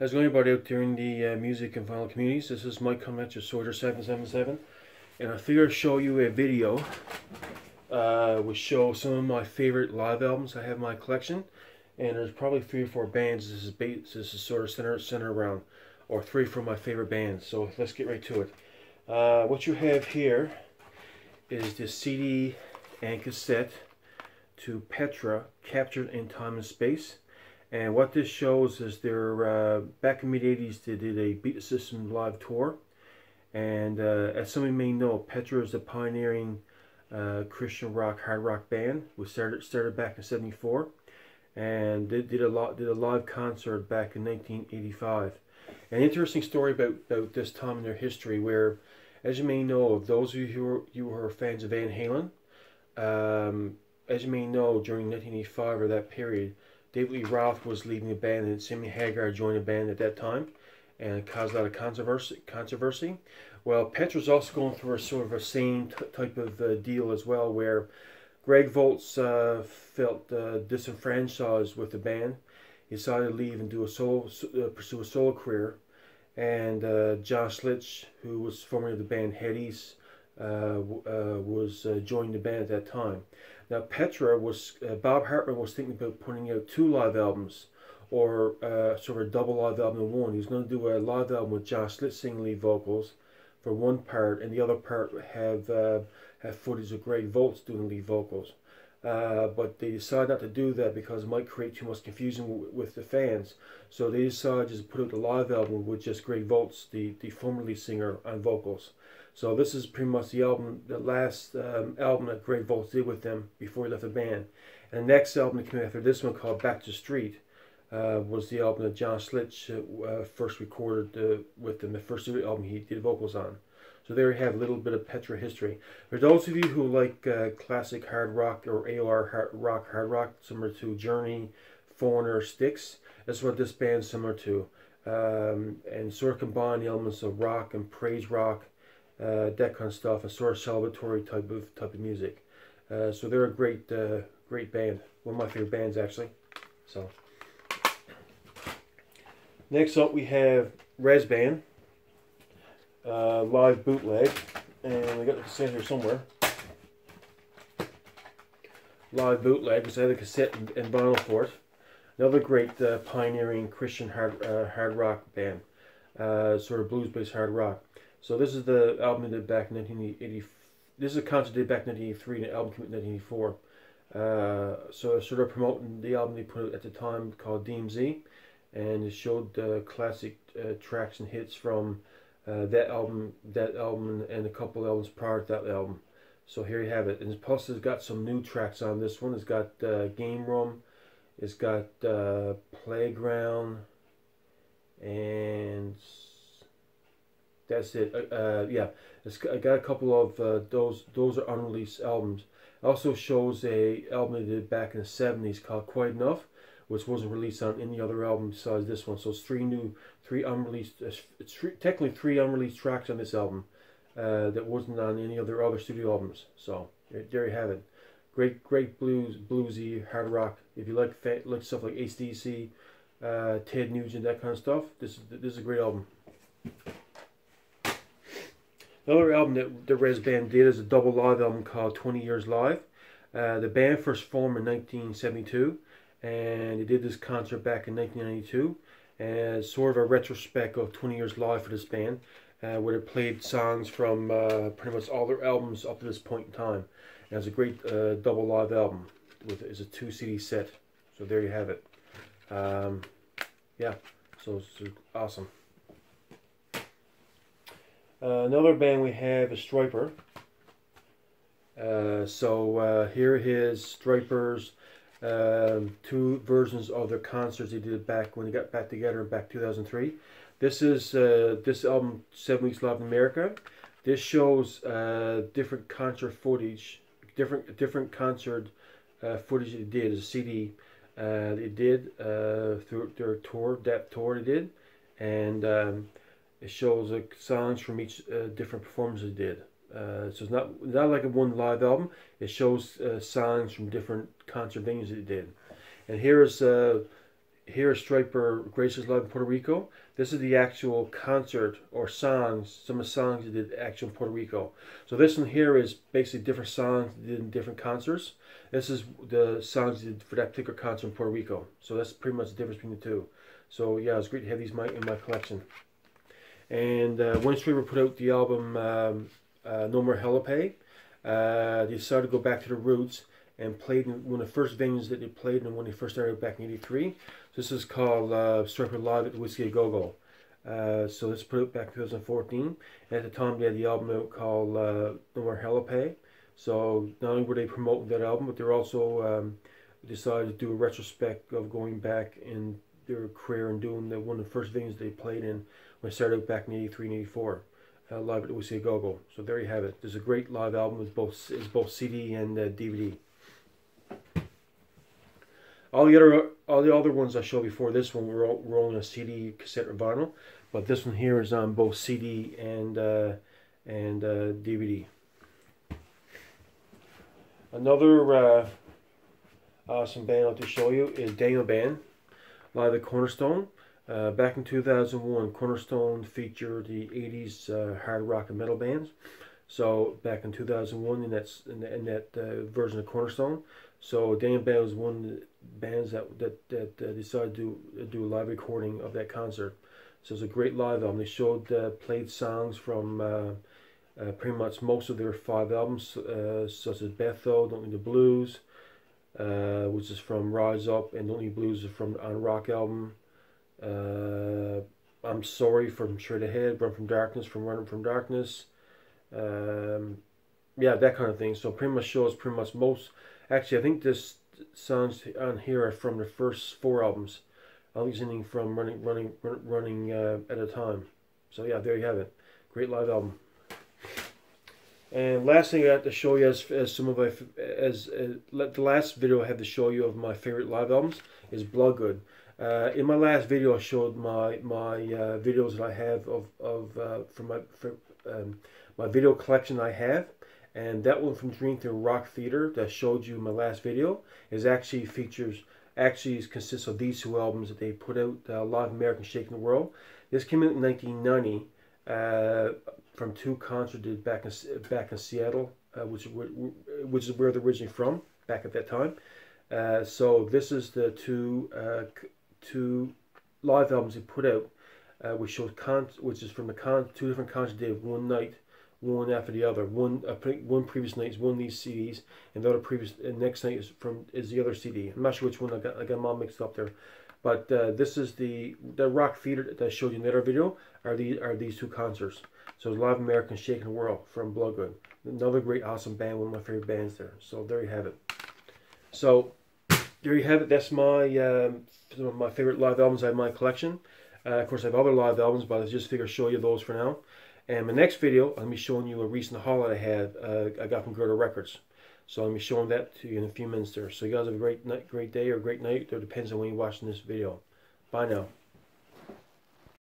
How's it going, everybody out there in the music and vinyl communities? This is Mike coming at you, Soldier777, and I figured I'd show you a video which shows some of my favorite live albums I have in my collection, and there's probably 3 or 4 bands this is sort of center around, or 3 from my favorite bands. So let's get right to it. What you have here is the CD and cassette to Petra, Captured in Time and Space. And what this shows is they're back in the mid-80s they did a Beat the System live tour. And as some of you may know, Petra is a pioneering Christian rock, hard rock band. We started back in '74, and they did a live concert back in 1985. An interesting story about this time in their history, where, as you may know, of those of you who are fans of Van Halen, as you may know, during 1985 or that period, David Lee Roth was leaving the band, and Sammy Hagar joined the band at that time, and it caused a lot of controversy. Well, Petra's also going through a sort of a same type of deal as well, where Greg Volz felt disenfranchised with the band. He decided to leave and pursue a solo career, and John Slitch, who was formerly of the band Headies, was joining the band at that time. Now, Petra Bob Hartman was thinking about putting out 2 live albums, or sort of a double live album in one. He was going to do a live album with John Slitch singing lead vocals for one part, and the other part have footage of Greg Volz doing lead vocals. But they decided not to do that because it might create too much confusion with the fans. So they decided just to put out the live album with just Greg Volz, the former lead singer, on vocals. So this is pretty much the last album that Greg Volz did with them before he left the band. And the next album that came after this one, called Back to the Street, was the album that John Slitch first recorded with them, the first studio album he did vocals on. So there you have a little bit of Petra history. For those of you who like classic hard rock or AOR hard rock, similar to Journey, Foreigner, Styx, that's what this band's similar to. And sort of combine the elements of rock and praise rock, that kind of stuff, and sort of celebratory type of music. So they're a great band. One of my favorite bands, actually. So next up we have Res Band, live bootleg, and we got the cassette here somewhere. Live bootleg, because I had a cassette and vinyl for it. Another great pioneering Christian hard rock band, sort of blues-based hard rock. So this is the album they did back in 1980. This is a concert they did back in 1983, and the album came out in 1984. So they're sort of promoting the album they put out at the time called DMZ, and it showed classic tracks and hits from that album, and a couple albums prior to that album. So here you have it. And plus, it's got some new tracks on this one. It's got Game Room, it's got Playground, and that's it. Yeah, I got a couple of those are unreleased albums. It also shows a album they did back in the '70s called Quite Enough, which wasn't released on any other album besides this one. So it's technically three unreleased tracks on this album that wasn't on any other studio albums. So there you have it. Great bluesy hard rock. If you like stuff like AC/DC, Ted Nugent, that kind of stuff, this is a great album. Another album that the Res Band did is a double live album called 20 Years Live. The band first formed in 1972, and they did this concert back in 1992, and sort of a retrospect of 20 Years Live for this band, where they played songs from pretty much all their albums up to this point in time. And it's a great double live album. It's a 2 CD set. So there you have it. Yeah, so it's awesome. Another band we have is Stryper. Here is Stryper's 2 versions of their concerts they did back when they got back together back 2003. This is this album, 7 Weeks Live in America. This shows different concert footage, different concert footage they did as a CD. They did through their tour, that tour they did, and it shows songs from each different performance they did. So it's not like a one live album. It shows songs from different concert venues they did. And here is here is Stryper Graces Live in Puerto Rico. This is the actual concert or songs, some of the songs he did actually in Puerto Rico. So this one here is basically different songs he did in different concerts. This is the songs he did for that particular concert in Puerto Rico. So that's pretty much the difference between the two. So yeah, it's great to have these in my collection. And when Stryper put out the album No More Jalapé, they decided to go back to the roots and played in one of the first venues that they played in when they first started back in '83. So this is called Stryper Live at the Whiskey A Go Go. So let's put it back in 2014. And at the time they had the album out called No More Jalapé. So not only were they promoting that album, but they also decided to do a retrospect of going back in their career and doing one of the first venues they played in when they started back in '83 and '84. Live at the Whiskey A Go Go. So there you have it. There's a great live album with both CD and DVD. All the other ones I showed before this one were only on CD, cassette, or vinyl, but this one here is on both CD and DVD. Another awesome band I'll just show you is Daniel Band, live at Cornerstone. Back in 2001, Cornerstone featured the '80s hard rock and metal bands. So back in 2001, in that version of Cornerstone. So Daniel Band was one of the bands that decided to do a live recording of that concert. So it's a great live album. They played songs from pretty much most of their 5 albums, such as Bethel, Don't Need the Blues, which is from Rise Up, and Don't Need Blues is from on Rock album. I'm Sorry from Straight Ahead, Run from Darkness from Running from Darkness. Yeah, that kind of thing. So pretty much shows pretty much most. Actually, I think this songs on here are from the first 4 albums. I think it's anything from running at a time. So yeah, there you have it. Great live album. And last thing I have to show you as some of my the last video I have to show you of my favorite live albums is Bloodgood. In my last video, I showed my videos that I have from my video collection I have. And that one from Dream Theater Rock Theater that I showed you in my last video consists of these 2 albums that they put out, Live American Shaking the World. This came out in 1990 from 2 concerts back in Seattle, which is where they're originally from back at that time. So this is the two live albums they put out, which is from the 2 different concerts they did one night, one after the other. One previous night is one of these CDs, and the other next night is the other CD. I'm not sure which one. I got them all mixed up there. But this is the Rock Theater that I showed you in the other video. Are these 2 concerts? So Live American Shaking the World from Bloodgood. Another great, awesome band. One of my favorite bands there. So there you have it. So there you have it. That's some of my favorite live albums I have in my collection. Of course, I have other live albums, but I just figured I'd show you those for now. And my next video, I'm going to be showing you a recent haul that I had. I got from Gerda Records. So I'm going to be showing that to you in a few minutes there. So you guys have a great day or great night. It depends on when you're watching this video. Bye now.